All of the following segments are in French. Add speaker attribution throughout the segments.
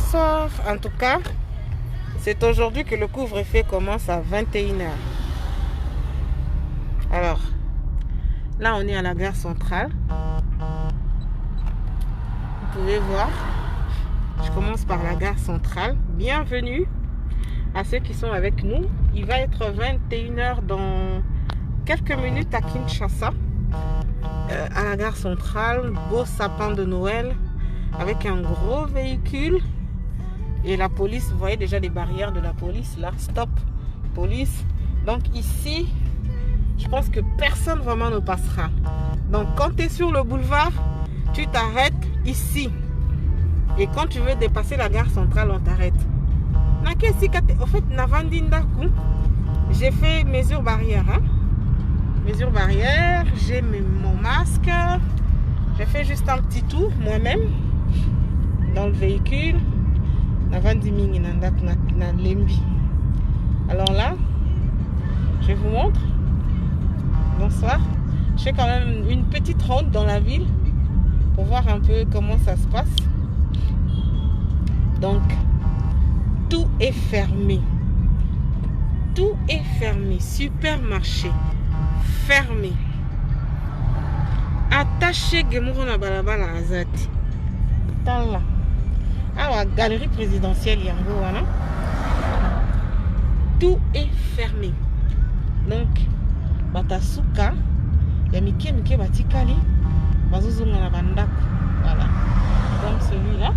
Speaker 1: Bonsoir. En tout cas, c'est aujourd'hui que le couvre-feu commence à 21h. Alors, là on est à la gare centrale. Vous pouvez voir. Je commence par la gare centrale. Bienvenue à ceux qui sont avec nous. Il va être 21h dans quelques minutes à Kinshasa. À la gare centrale, beau sapin de Noël avec un gros véhicule. Et la police, vous voyez déjà les barrières de la police là. Stop, police. Donc ici, je pense que personne vraiment ne passera. Donc quand tu es sur le boulevard, tu t'arrêtes ici. Et quand tu veux dépasser la gare centrale, on t'arrête. En fait, j'ai fait mesure barrière. Hein? Mesure barrière, j'ai mon masque. J'ai fait juste un petit tour moi-même dans le véhicule. Alors là, je vous montre. Bonsoir. Je fais quand même une petite ronde dans la ville pour voir un peu comment ça se passe. Donc, tout est fermé. Tout est fermé. Supermarché fermé. Attaché Gemurona Balabala Azati. Là. Ah, la galerie présidentielle Yango, voilà. Tout est fermé. Donc, Batasuka, Yamike Mike Batikali, Bazuzunga la Bandak. Voilà. Comme celui-là.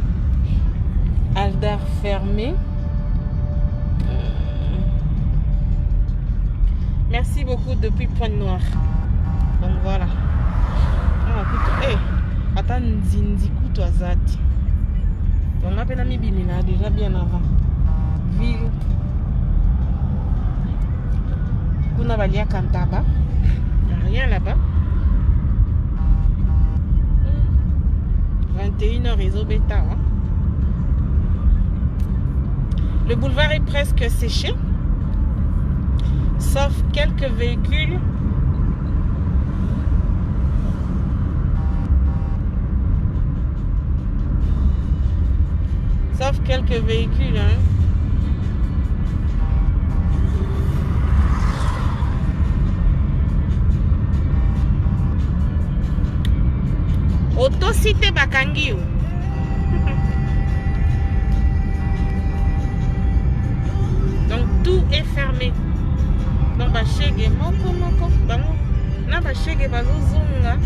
Speaker 1: Alder fermé. Merci beaucoup depuis Pointe-Noire. Donc voilà. Attends, Nzindiku Toazati. Donc on a mis Bimina déjà bien avant. Ville. Kuna Balia Kantaba. Rien là-bas. 21h réseau bêta. Hein. Le boulevard est presque séché. Sauf quelques véhicules. Sauf quelques véhicules. Hein. Autocité Bakangi. Donc tout est fermé. Donc bachege moko bango na bachege bazozunga.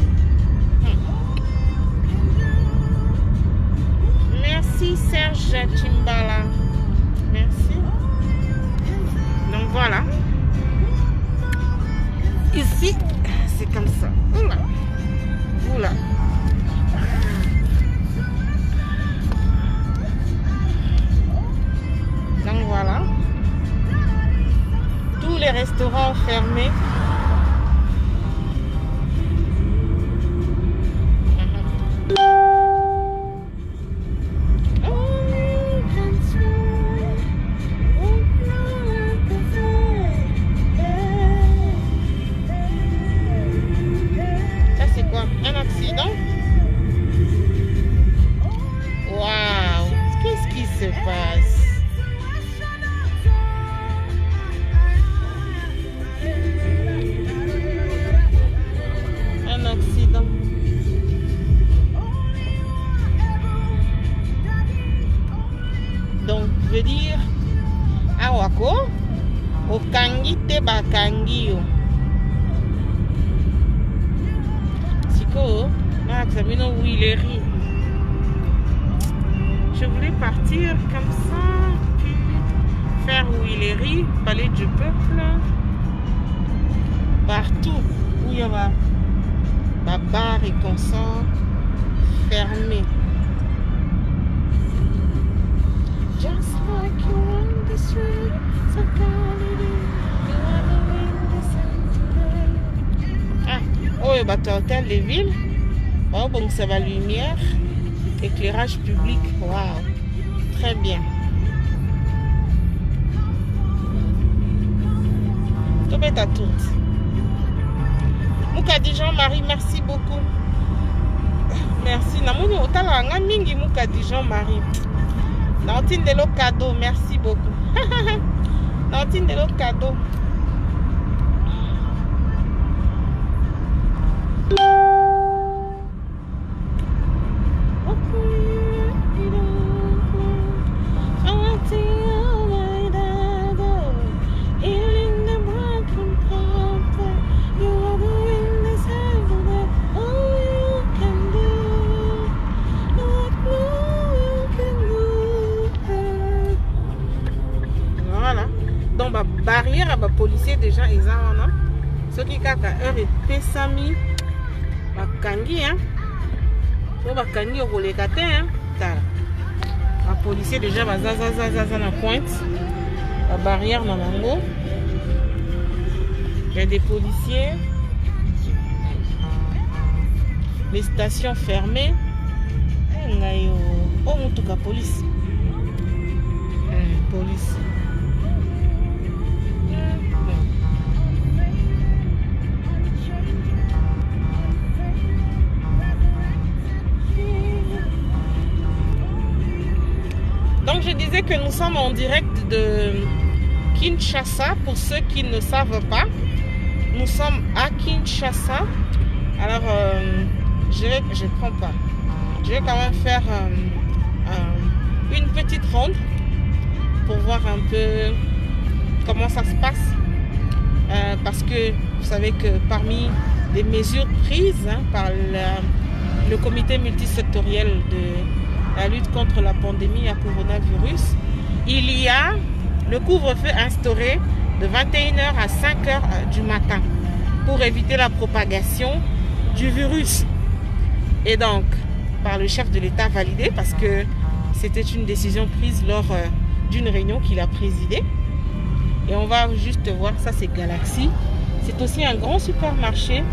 Speaker 1: Merci Serge Chimbala. Merci. Donc voilà. Ici, c'est comme ça. Oula. Oula. Donc voilà. Tous les restaurants fermés. Ça c'est quoi? Un accident? Waouh! Qu'est-ce qui se passe? Accident. Donc, je veux dire, Awako, Okangi te bakangi yo. Siko, Maxamino Willery. Je voulais partir comme ça, puis faire Willery, palais du peuple, partout où il y a bar et consort fermé. Just like you on the street, so oh, bah hôtel de ville. Oh, bon, ça va lumière, éclairage public. Waouh, très bien. Tout bête à toutes. Moukadi Jean-Marie, merci beaucoup. Merci. Namoni otala nga mingi Moukadi Jean-Marie. Nantine de l'eau cadeau, merci beaucoup. Nantine de l'eau cadeau. Barrière à policier déjà ils ont ceux qui kaka heure et pesami bakangi hein pour bakangi au kolekate hein tala ba policier déjà bazaza na pointe la barrière na mango il y a des policiers, les stations fermées oh mutuka police police. Donc je disais que nous sommes en direct de Kinshasa. Pour ceux qui ne savent pas, nous sommes à Kinshasa. Alors je prends pas. Je vais quand même faire une petite ronde pour voir un peu comment ça se passe. Parce que vous savez que parmi les mesures prises par le comité multisectoriel de la lutte contre la pandémie à coronavirus, il y a le couvre-feu instauré de 21h à 5h du matin pour éviter la propagation du virus. Et donc, par le chef de l'État validé, parce que c'était une décision prise lors d'une réunion qu'il a présidée. Et on va juste voir, ça c'est Galaxy. C'est aussi un grand supermarché.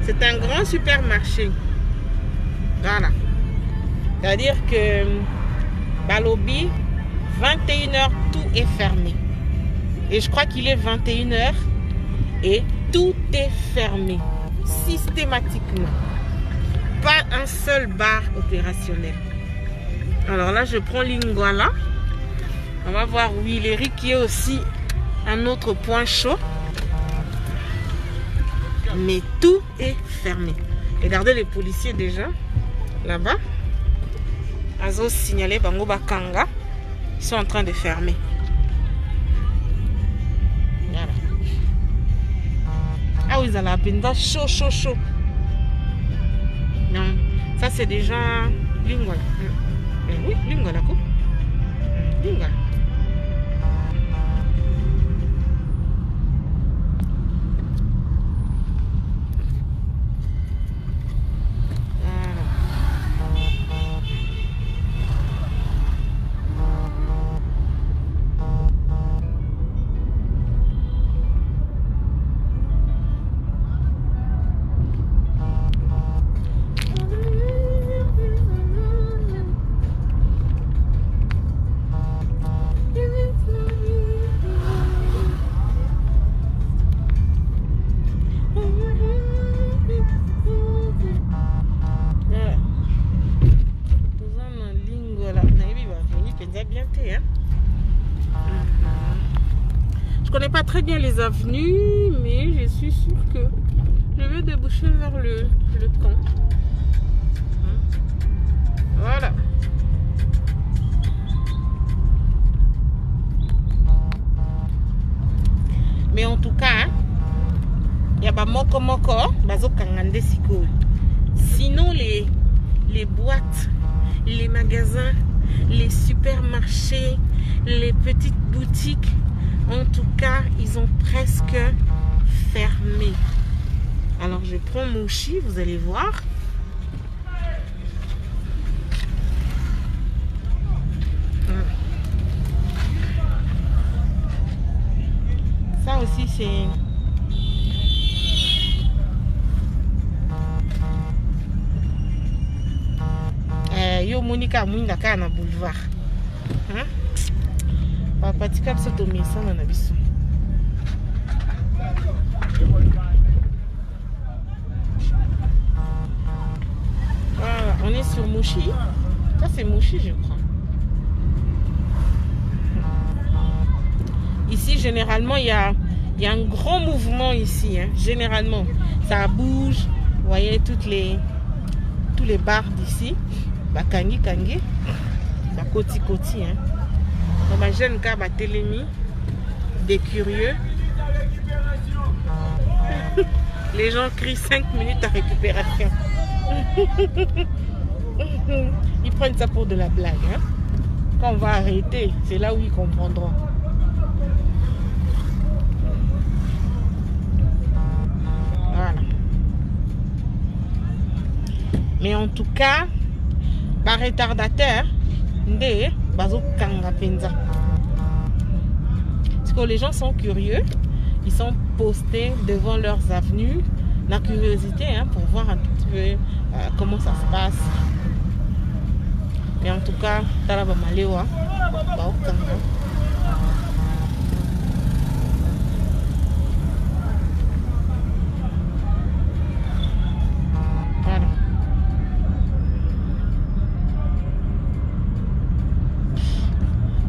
Speaker 1: C'est un grand supermarché. Voilà. C'est-à-dire que Balobi, 21h, tout est fermé. Et je crois qu'il est 21h et tout est fermé. Systématiquement. Pas un seul bar opérationnel. Alors là, je prends Lingwala. On va voir Willery qui est aussi un autre point chaud. Mais tout est fermé. Regardez les policiers déjà. Là-bas, Azo signalé Bango Bakanga. Ils sont en train de fermer. Voilà. Ah oui, ils ont la peine chaud. Non, ça c'est déjà Lingwala. Oui, Lingwala. Lingwala. Je connais pas très bien les avenues, mais je suis sûre que je vais déboucher vers le camp. Voilà. Mais en tout cas, il y a pas moko bazo kangande siko. Sinon les boîtes, les magasins, les supermarchés, les petites boutiques, en tout cas, ils ont presque fermé. Alors, je prends mon chi, vous allez voir. Ça aussi, c'est... Yo Monica Mounaka na boulevard. Hein? Papa tika biso to misana na biso. Voilà, on est sur Mouchi. Ça, c'est Mouchi, je crois. Ici, généralement, il y a un grand mouvement ici. Hein. Généralement, ça bouge. Vous voyez tous les bars d'ici. Kangi, Kangi. Koti, Koti. Hein. Donc, ma jeune gars, télémi. Des curieux. Les gens crient 5 minutes à récupération. Ils prennent ça pour de la blague. Hein. Quand on va arrêter, c'est là où ils comprendront. Voilà. Mais en tout cas, par retardateur, parce que les gens sont curieux, ils sont postés devant leurs avenues, la curiosité, hein, pour voir un petit peu comment ça se passe. Mais en tout cas, Talaba Malewa, voilà.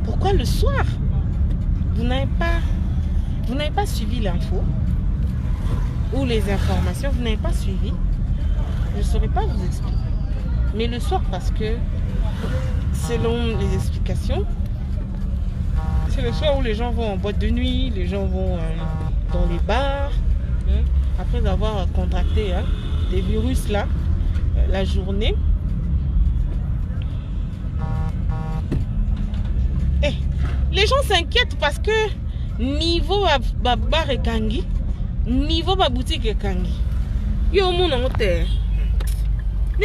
Speaker 1: Pourquoi le soir vous n'avez pas suivi l'info ou les informations, vous n'avez pas suivi? Je ne saurais pas vous expliquer. Mais le soir, parce que selon les explications, c'est le soir où les gens vont en boîte de nuit, les gens vont dans les bars, hein, après avoir contracté des virus là, la journée. Les gens s'inquiètent parce que niveau bar et Kangi, niveau boutique et Kangi, les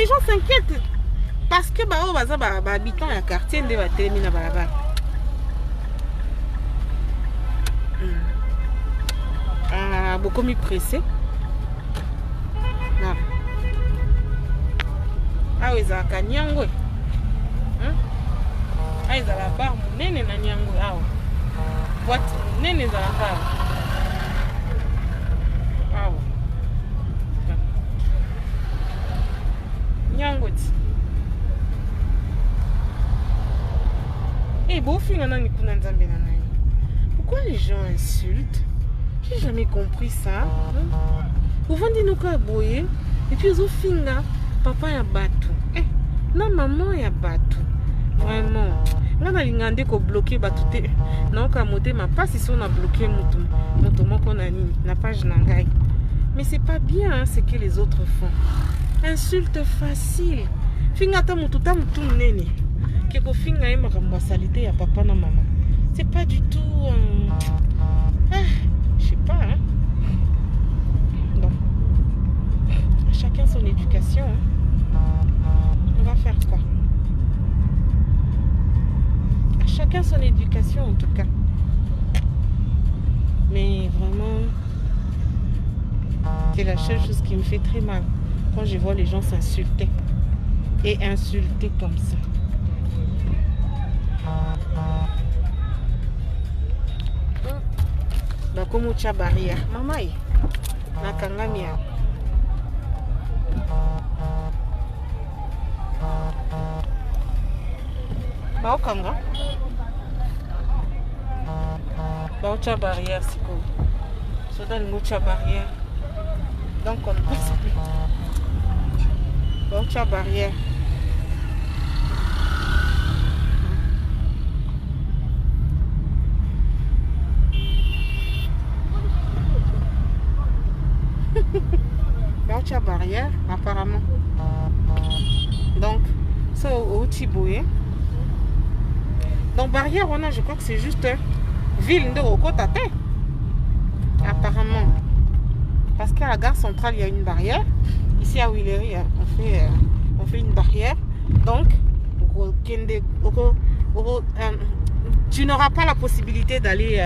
Speaker 1: gens s'inquiètent parce que habitants à quartier ne va terminer là-bas. Beaucoup mis pressé. Ah oui, ça a Nyango. Ah, ils ont la barre, nene na Nyango. Ah, boîte, nene za la barre. Ah, Nyango. Eh, beau film, on a une kunanzambe na nani. Pourquoi les gens insultent? J'ai jamais compris ça. Vous vendez nos caboyés et puis ils ont finga. Papa ya batu. Eh, non, maman ya batu. Vraiment. Là, on a bloqué batute. Non, on a monté ma passe ici, on a bloqué la page Nangai. Mais c'est pas bien hein, ce que les autres font. Insulte facile. Fingata mututa mutu nene. Keko finga ema kamba salité ya papa na maman. C'est pas du tout. Je sais pas. Hein. Bon. Chacun son éducation. Hein. On va faire quoi? Chacun son éducation en tout cas. Mais vraiment, c'est la seule chose qui me fait très mal quand je vois les gens s'insulter et insulter comme ça. Bah comme tu as barrière, maman, nakangamia. Bah okanga. Bah tu as barrière c'est quoi? So dans le tu as barrière. Donc on ne passe plus. Bah tu as barrière. Bah tu as barrière apparemment. Donc ça au Tiboué. Donc barrière on a, je crois que c'est juste ville de Rokotate. Apparemment. Parce qu'à la gare centrale il y a une barrière. Ici à Willery on fait une barrière. Donc tu n'auras pas la possibilité d'aller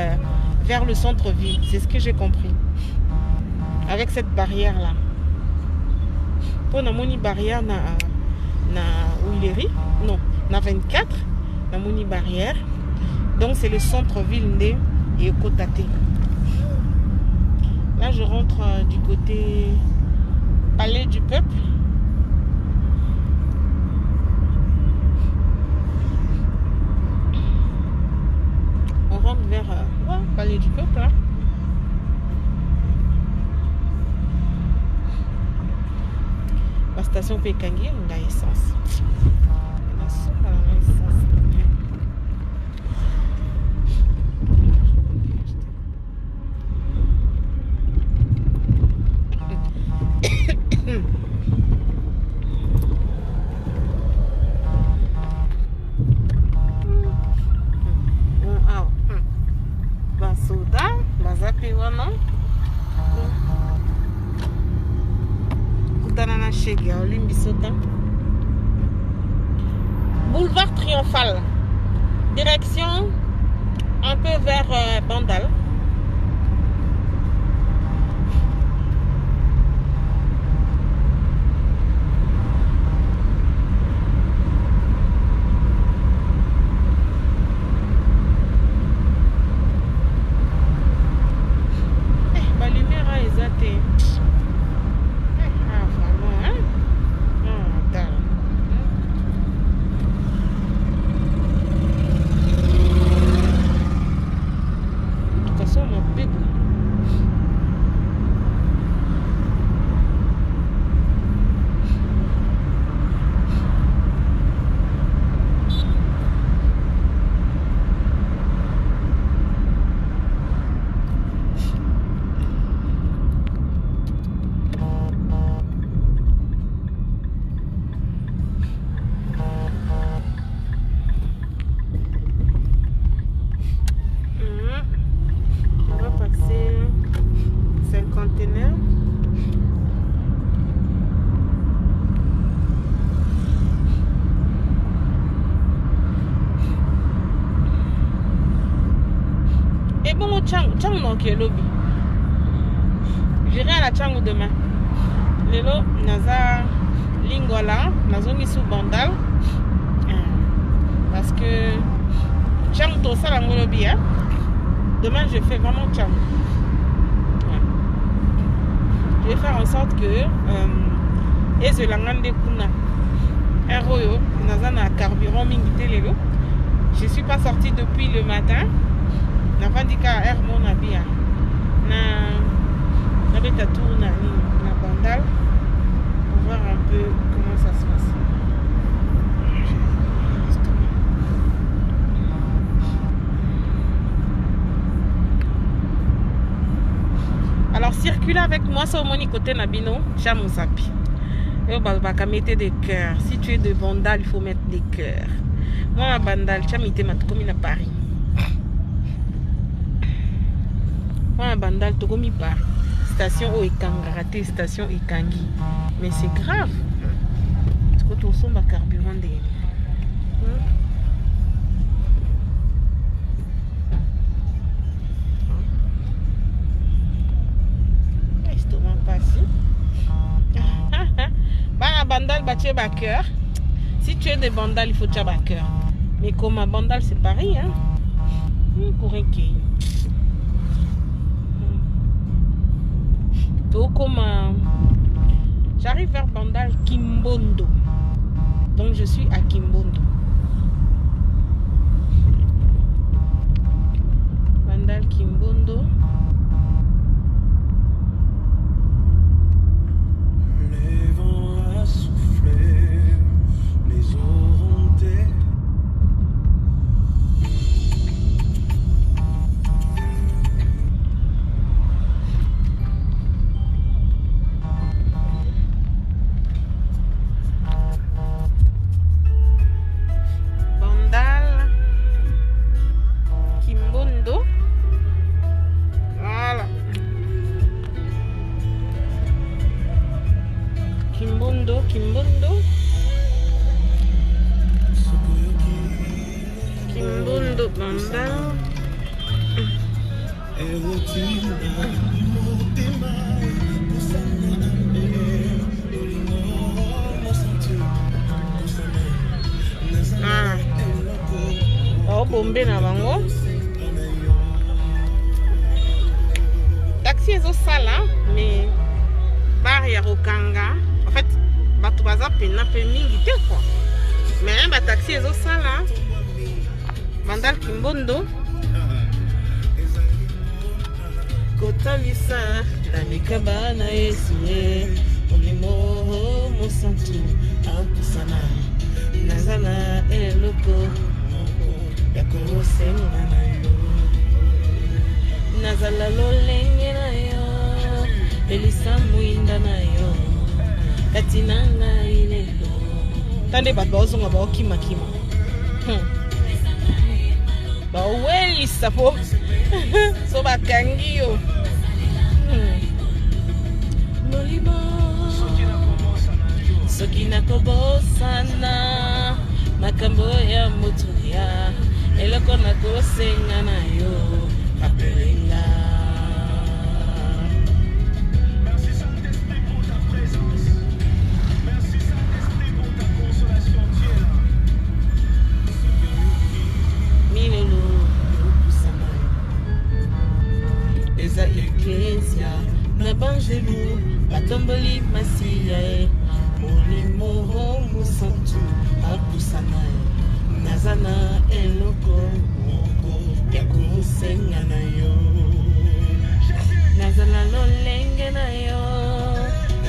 Speaker 1: vers le centre-ville. C'est ce que j'ai compris. Avec cette barrière là. Pour la moni barrière na Willery. Non, na 24. La moni barrière. Donc c'est le centre-ville de Yokotate. Là je rentre du côté Palais du Peuple. station Pekangi, on a essence. Boulevard Triomphal, direction un peu vers Bandal. La lumière a exalté. Lobby. J'irai à la Tchangou demain. Lelo, naza lingola, nazongi sous Bandal. Parce que Tchangou to ça la lobby. Demain, je fais vraiment Tchangou. Je vais faire en sorte que Ezelangande Kuna Eroyo, naza na carburant mingité lelo. Je suis pas sortie depuis le matin. Na vandika air mon habit na beta tour na Bandal pour voir un peu comment ça se passe. Alors circuler avec moi sur mon côté Nabino, Chamousapi. Et on va mettre des cœurs. Si tu es de Bandal, il faut mettre des cœurs. Moi à Bandal, Chamité m'a comme à Paris. Moi à Bandal, tu comme par station Oekanga, raté station Ekangi. Mais c'est grave. Parce que tu as un carburant des. Bandal, cœur. Si tu es de Bandal, il faut que cœur. Mais comme à Bandal, c'est pareil. Hein? Donc, comme j'arrive vers Bandal, Kimbondo. Donc, je suis à Kimbondo. Bandal, Kimbondo. Kimbondo Bandal. Oh, bombe na bango. Taxi est au sala, mais bar ya Rokanga. En fait, batu baza pena pe mingi te quoi. Mais ba taxi est au sala. Bandal Kimbondo. Kota lisa, la mikabana esiye, olimo mosi. musantu apusana nazana eloko yakosenga na yo nazala lolenge na yo elisa mwinda na yo kati nanga ilelo tande bato baozonga baokimakima bawelisa po so bakangi yo molimo soki nakobosana makambo ya moto ya eloko nakosenga na yo apelenga. Eza iglesia na banjelu batomboli masiya molimo musantu apusana nazana eloko ya kosenga na yo nazala lolenge na yo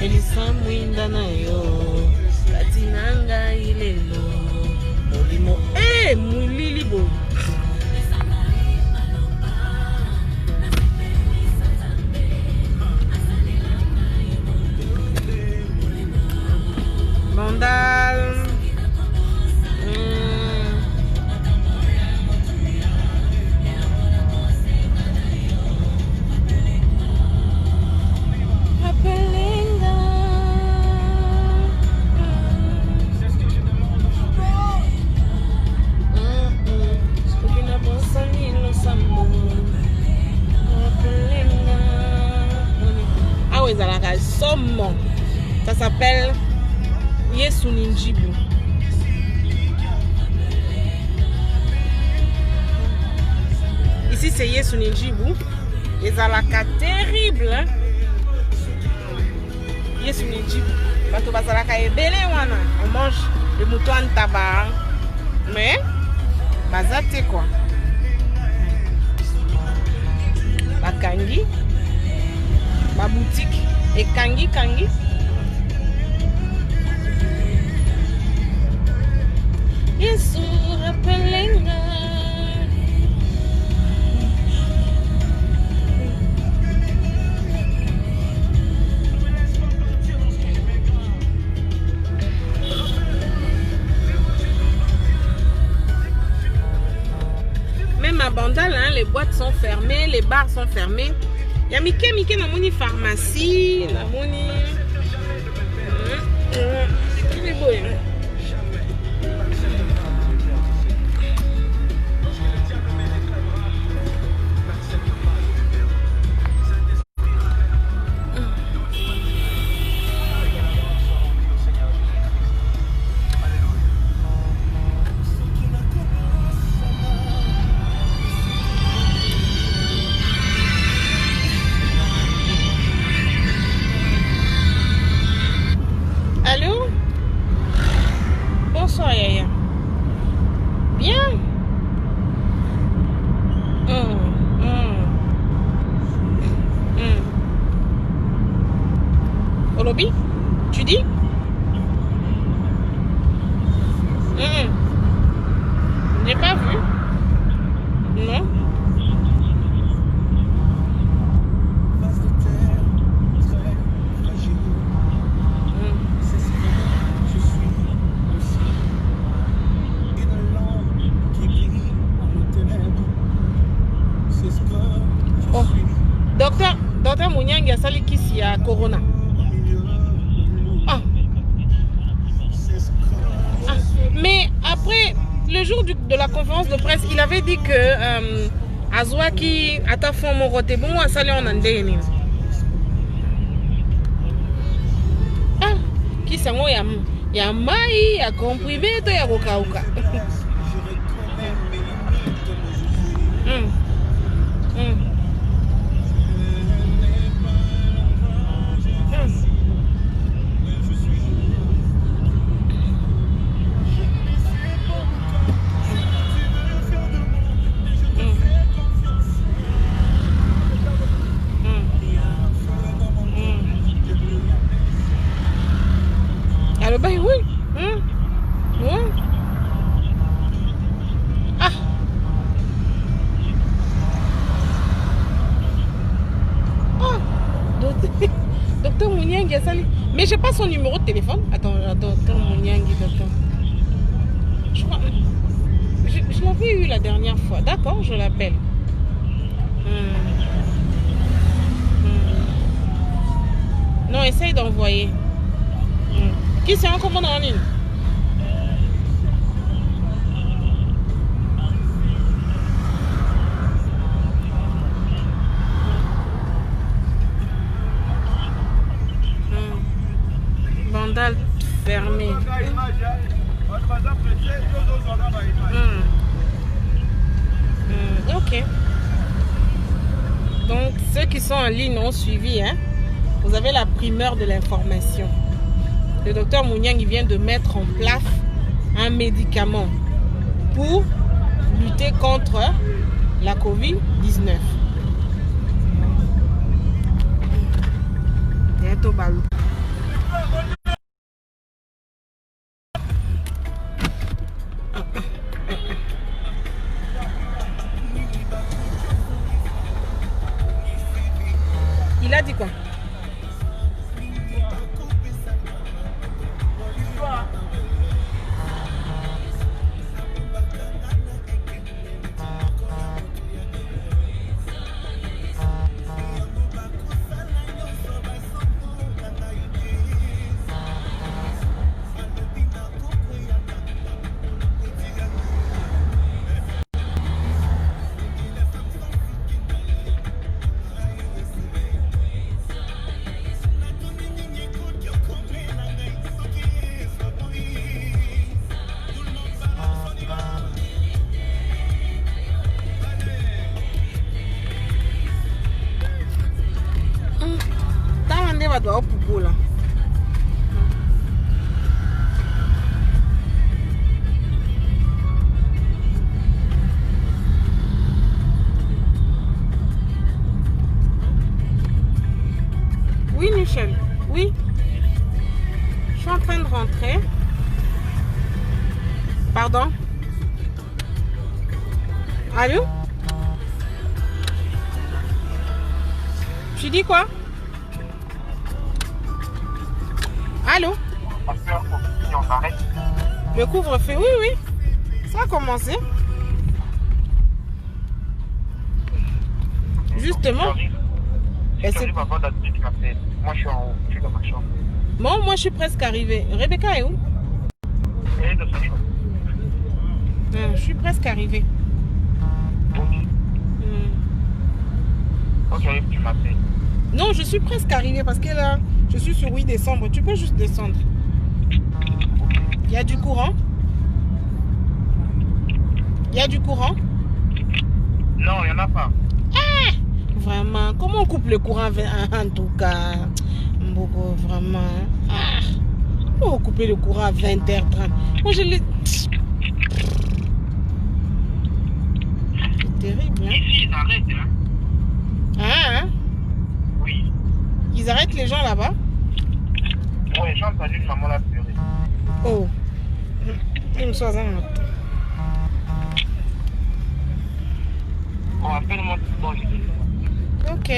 Speaker 1: elisa mwinda na yo kati nanga ilelo molimo mulili bo Bandal. Apelenga. Ukina bonsani lo sambo. Apelenga. Ah oui, ça la somme. Ça s'appelle Yesu Ninjibu. Ici c'est Yesu Ninjibu. Et ça la terrible. Hein? Yesu Ninjibu. Bato bazalaka ebele wana. On mange le mouton en tabac. Mais bazate quoi. Bakangi. Ba boutique. Et kangi. Yesu apelenga. Même à Bandal, hein, les boîtes sont fermées, les bars sont fermés. Il y a Mike na moni pharmacie, na moni. Il est beau. Hein? Allô? Bonsoir Yaya. Bien? Olobi? Tu dis? J'ai pas vu. Non? Docteur Mouniang a sali kisi ya corona. Mais après, le jour de la conférence de presse, il avait dit que Azwaki atafon morote bon a sali en andeni. Qui sango ya mai ya comprimé to ya kokauka. le bail, oui. Oui. Ah. Ah. Docteur Mouniang, mais j'ai pas son numéro de téléphone. Attends, docteur Mouniang, docteur. Je crois. Je l'avais eu la dernière fois. D'accord, je l'appelle. Non, essaye d'envoyer. Qui c'est en commande en ligne? Vandal fermé. Ok. Donc, ceux qui sont en ligne ont suivi, hein? Vous avez la primeur de l'information. Le docteur Mouniang vient de mettre en place un médicament pour lutter contre la COVID-19. Il a dit quoi? Là. Oui, Michel. Oui. Je suis en train de rentrer. Pardon? Allô? Tu dis quoi? Allô? Le couvre-feu, oui, oui. Ça a commencé. Justement.
Speaker 2: Moi, je suis en haut. Je suis dans ma chambre.
Speaker 1: Bon, moi, je suis presque arrivée. Rebecca est où? Je suis presque arrivée.
Speaker 2: Quand tu arrives, tu m'appelles.
Speaker 1: Non, je suis presque arrivée parce que là, je suis sur 8 décembre. Tu peux juste descendre. Il y a du courant? Il y a du courant?
Speaker 2: Non, il n'y en a pas.
Speaker 1: Ah, vraiment, comment on coupe le courant en tout cas? Mboko, vraiment. Ah, comment on coupe le courant à 20h30? Moi, je l'ai... C'est terrible, hein?
Speaker 2: Ici, ils arrêtent, hein?
Speaker 1: Ah, hein?
Speaker 2: Oui.
Speaker 1: Ils arrêtent les gens là-bas?
Speaker 2: Oui, j'ai entendu une maman la pleurer.
Speaker 1: Oh. Il me soit un...
Speaker 2: On appelle-moi tout le temps, je dis.
Speaker 1: Ok.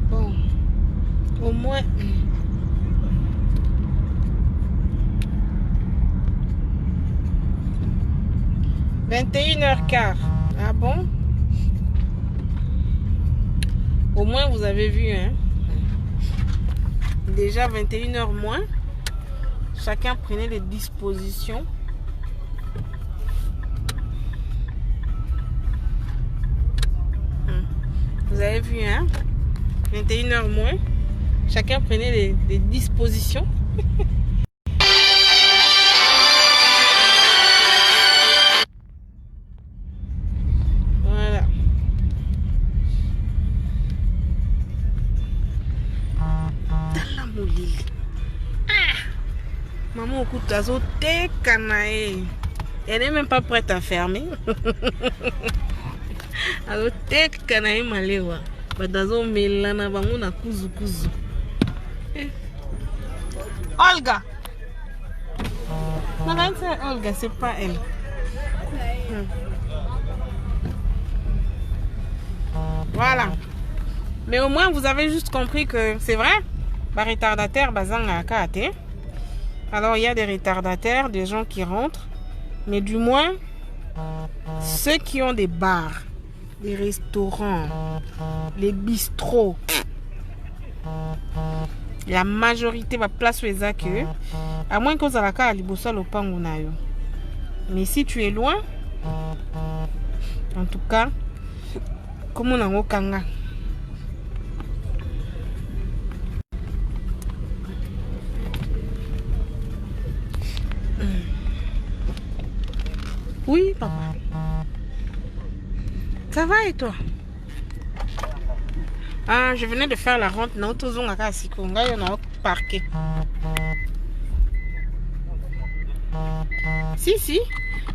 Speaker 1: Bon. Au moins... 21h15. Ah bon? Au moins vous avez vu, hein? Déjà 21h moins. Chacun prenait les dispositions. Vous avez vu, hein? 21h moins. Chacun prenait les dispositions. Maman écoute azo te kanae. Elle n'est même pas prête à fermer. Azo te kanae malewa. Badazo melana bango na kuzu kuzu. Olga. Non, c'est Olga, c'est pas elle. Voilà. Mais au moins, vous avez juste compris que c'est vrai. Bah, retardataire, bazanga kate. Alors, il y a des retardataires, des gens qui rentrent. Mais du moins, ceux qui ont des bars, des restaurants, les bistrots, la majorité va placer les accueils. À moins que vous ayez à libosa le pangunayo. Mais si tu es loin, en tout cas, comme on a au kanga. Oui, papa. Ça va et toi? Ah, je venais de faire la rente. Non, tous on a cassé. On a parqué. Si.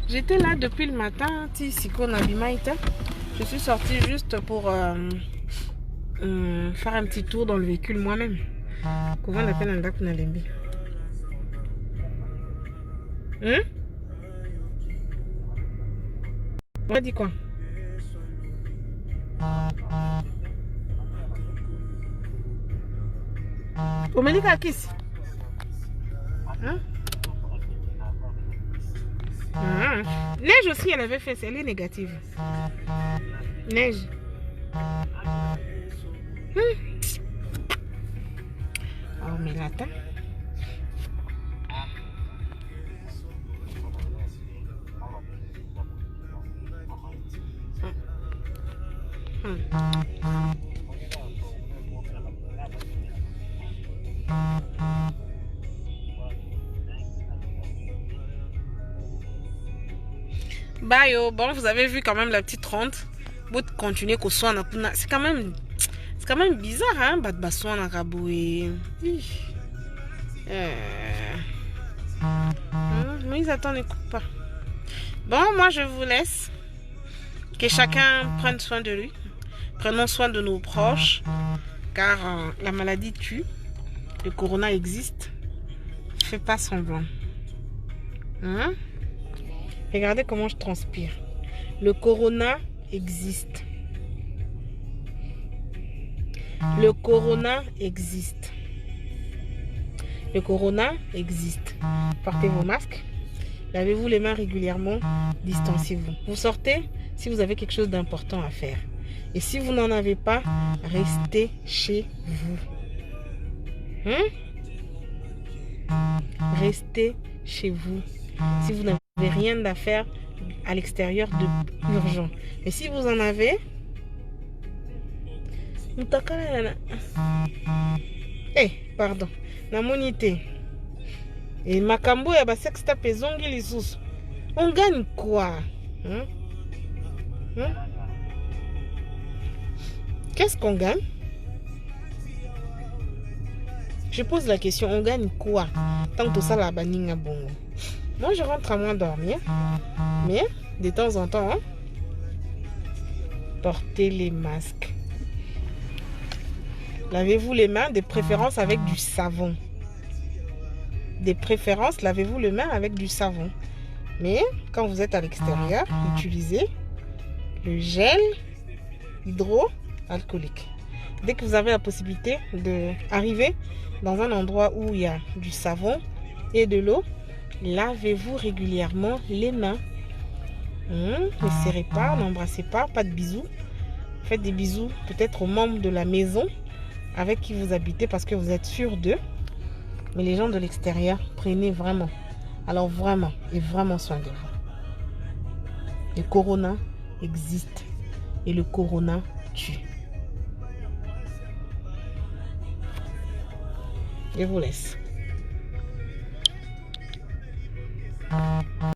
Speaker 1: J'étais là depuis le matin. Je suis sortie juste pour faire un petit tour dans le véhicule moi-même. Comment on appelle un dak na lembi? On a dit quoi? On m'a dit qu'à qui? Neige aussi, elle avait fait, elle est négative. Neige. Oh, mais là, attends. Bye. Bon, vous avez vu quand même la petite rente. Vous continuez qu'au soin. C'est quand même bizarre, hein? Mais ils attendent, ne coupe pas. Bon, moi je vous laisse. Que chacun prenne soin de lui. Prenons soin de nos proches. Car la maladie tue. Le corona existe. Fais pas semblant. Regardez comment je transpire. Le corona existe. Le corona existe. Le corona existe. Portez vos masques. Lavez-vous les mains régulièrement. Distancez-vous. Vous sortez si vous avez quelque chose d'important à faire. Et si vous n'en avez pas, restez chez vous. Restez chez vous. Si vous n'avez rien à faire à l'extérieur de l'urgent. Mais si vous en avez, pardon. La monité. Et Makambo et Basexta Pezongi Lissus. On gagne quoi? Qu'est-ce qu'on gagne? Je pose la question, on gagne quoi? Tant que tout ça, la baninga bongo. Moi, je rentre à moins dormir. Mais, de temps en temps, portez les masques. Lavez-vous les mains, de préférence avec du savon. De préférence, lavez-vous les mains avec du savon. Mais, quand vous êtes à l'extérieur, utilisez le gel hydroalcoolique. Dès que vous avez la possibilité d'arriver dans un endroit où il y a du savon et de l'eau, lavez-vous régulièrement les mains. Ne serrez pas, n'embrassez pas, pas de bisous. Faites des bisous peut-être aux membres de la maison avec qui vous habitez parce que vous êtes sûr d'eux. Mais les gens de l'extérieur, prenez vraiment, alors vraiment et vraiment soin de vous. Le corona existe et le corona tue. Je vous laisse.